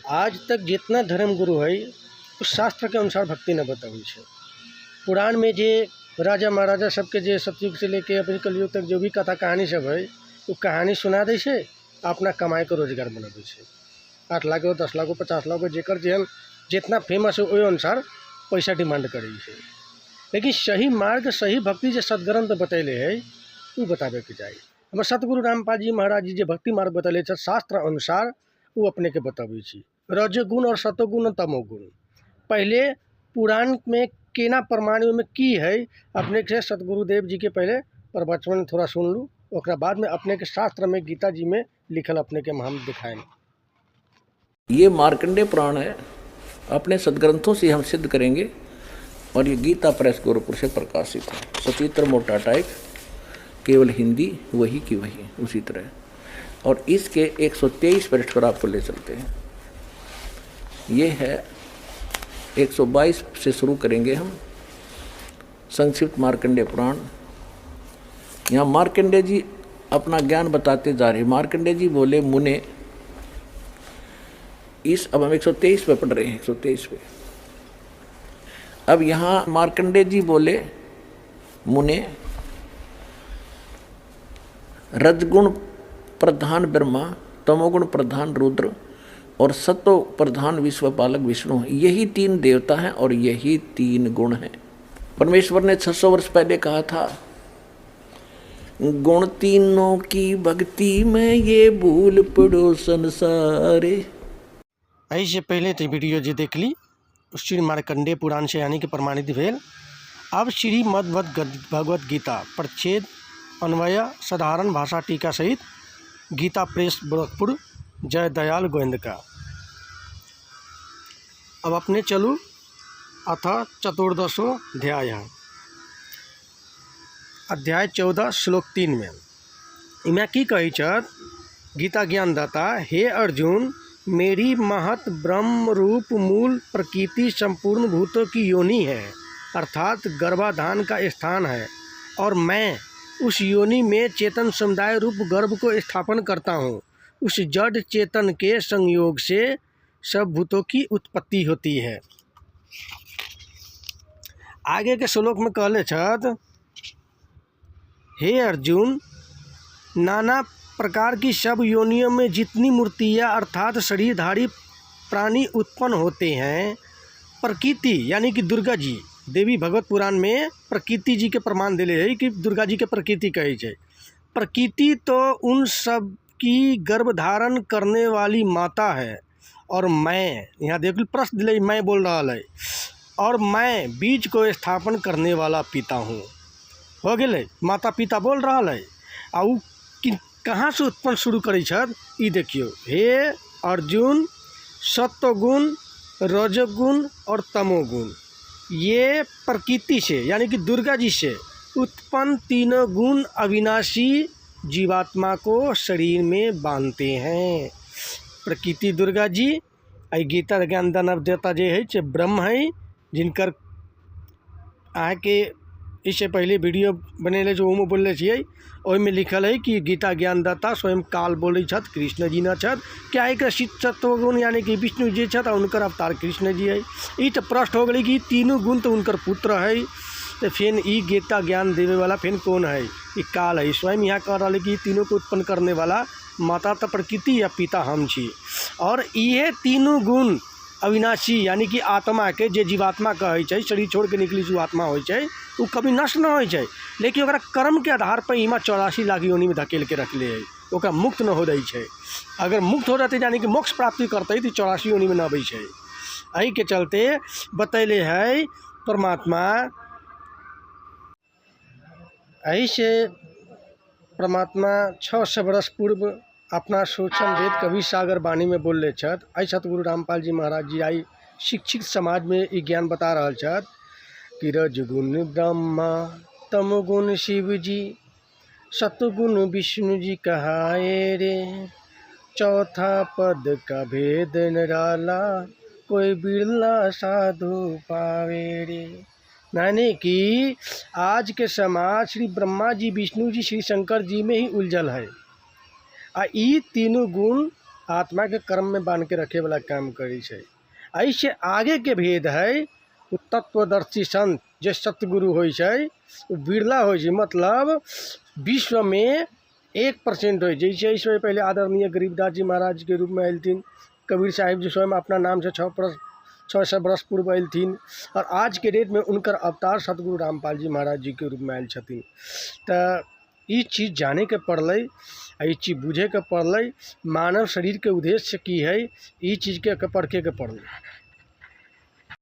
आज तक जितना धर्मगुरु है उस शास्त्र के अनुसार भक्ति न बताई है। पुराण में जे राजा महाराजा सबके जे सतयुग से लेके अभी कलयुग तक जो भी कथा कहानी सब है वो कहानी सुना दे से अपना कमाई को रोजगार बना दे से। 8 लाख हो 10 लाख हो 50 लाख हो जेकर जेहन जितना फेमस हो वही अनुसार पैसा डिमांड करे से। लेकिन सही मार्ग सही भक्ति जो सदग्रंथ बतैले है वो बतावे के चाहिए। हमारे सतगुरु रामपाल जी महाराज जी जो भक्ति मार्ग बतैले शास्त्र अनुसार वो अपने के बतावे छी। रजोगुण और सतोगुण और तमोगुण पहले पुराण में केना प्रमाण में की है अपने के सतगुरुदेव जी के पहले प्रवचन थोड़ा सुन लूँ और बाद में अपने के शास्त्र में गीता जी में लिखल अपने के हम दिखाएं। ये मार्कंडेय पुराण है, अपने सदग्रंथों से हम सिद्ध करेंगे। और ये गीता प्रेस गोरखपुर से प्रकाशित है। सचित्र मोटा टाइप, केवल हिंदी वही की वही उसी तरह। और इसके 123 पृष्ठ पर आपको ले चलते हैं। ये है 122 से शुरू करेंगे हम संक्षिप्त मार्कंडेय पुराण। यहाँ मार्कंडेय जी अपना ज्ञान बताते जा रहे। मार्कंडेय जी बोले मुने, अब हम 123 पे पढ़ रहे हैं, 123 पे। अब यहाँ मार्कंडेय जी बोले मुने, रजगुण प्रधान ब्रह्मा, तमोगुण प्रधान रुद्र और सत्व प्रधान विश्वपालक विष्णु, यही 3 देवता हैं और यही 3 गुण हैं। परमेश्वर ने 600 वर्ष पहले कहा था, गुण तीनों की भक्ति में ये भूल पड़ो संसारे। ऐसे पहले तो वीडियो जो देख ली श्री मार्कंडेय पुराण से यानी कि प्रमाणित भेल। अब श्रीमद् भगवत गीता प्रच्छेद अन्वय साधारण भाषा टीका सहित गीता प्रेस गोरखपुर जय दयाल गोविंद का। अब अपने चलू अथ चतुर्दशो अध्याय, अध्याय 14 श्लोक 3 में इमें की कही छत गीता ज्ञानदाता, हे अर्जुन, मेरी महत ब्रह्म रूप मूल प्रकृति संपूर्ण भूतों की योनि है, अर्थात गर्भाधान का स्थान है, और मैं उस योनि में चेतन समुदाय रूप गर्भ को स्थापन करता हूँ। उस जड़ चेतन के संयोग से सब भूतों की उत्पत्ति होती है। आगे के श्लोक में कहले छत, हे अर्जुन, नाना प्रकार की सब योनियों में जितनी मूर्तियाँ अर्थात शरीरधारी प्राणी उत्पन्न होते हैं, प्रकृति यानी कि दुर्गा जी देवी भगवत पुराण में प्रकृति जी के प्रमाण दिले है कि दुर्गा जी के प्रकृति कहे छै। प्रकृति तो उन सब की गर्भधारण करने वाली माता है, और मैं यहाँ देख प्रश्न दिले मैं बोल रहा है, और मैं बीज को स्थापन करने वाला पिता हूँ। हो गए माता पिता बोल रहा है। आ उ कहाँ से उत्पन्न शुरू करे छत ई देखियो, हे अर्जुन, सत्वगुण रजोगुण और तमोगुण ये प्रकृति से यानी कि दुर्गा जी से उत्पन्न 3 गुण अविनाशी जीवात्मा को शरीर में बांधते हैं। प्रकृति दुर्गा जी, आई गीता ज्ञान देवता जे है ब्रह्म है, जिनकर आके इससे पहले वीडियो बनेले जो ओमे बोलले छियै ओहिमे लिखल है कि गीता ज्ञानदाता स्वयं काल बोले छत, कृष्ण जी न छत। क्या एक सत्वगुण यानी कि विष्णु जी छत और उनकर अवतार कृष्ण जी है। ई तो प्रश्न हो गई कि 3 गुण तो उनकर पुत्र है, तो फिर ई गीता ज्ञान देवे वाला फिर कौन है? ई काल है। स्वयं यहाँ कह रहा है कि तीनों को उत्पन्न करने वाला माता तो प्रकृति या पिता हम छी, और ये 3 गुण अविनाशी यानी कि आत्मा के जे जीवात्मा कहे छै, शरीर छोड़ के निकली जो आत्मा हो वो कभी नष्ट न हो, लेकिन ओकरा कर्म के आधार पर इमा 84 लाख योनि में धकेल के रखले है, ओकरा मुक्त न हो दै छै। अगर मुक्त हो जाते यानी कि मोक्ष प्राप्ति करते तो 84 योनि में न अबै छै। एहि के चलते बतैले है परमात्मा। ऐसे परमात्मा 600 वर्ष पूर्व अपना सूक्ष्म वेद कवि सागर वाणी में बोल छत। आई सतगुरु रामपाल जी महाराज जी आई शिक्षित समाज में ये ज्ञान बता रहा छत कि रजगुण ब्रह्मा, तमगुण शिव जी, सतगुण विष्णु जी कहाए रे, चौथा पद का भेद निराला, कोई बिरला साधु पावे रे। यानी कि आज के समाज श्री ब्रह्मा जी, विष्णु जी, श्री शंकर जी में ही उलझल है। ई 3 गुण आत्मा के कर्म में बांध के रखे वाला काम करी छै। ऐसे आगे के भेद है उ तत्वदर्शी संत जे सतगुरु होइ छै वो बिरला होइ छै, मतलब विश्व में 1% हो। जैसे इसमें पहले आदरणीय गरीबदास जी महाराज के रूप में अयलथिन, कबीर साहिब जी स्वयं अपना नाम से 600 वर्ष पूर्व अयलथिन, और आज के डेट में उनकर अवतार सतगुरु रामपाल जी महाराज जी के रूप में आयल छथिन। तो ये चीज़ जाने के पड़लै, ये चीज़ बुझे के पड़लै, मानव शरीर के उद्देश्य की है, ये चीज़ के परखे के पड़लै।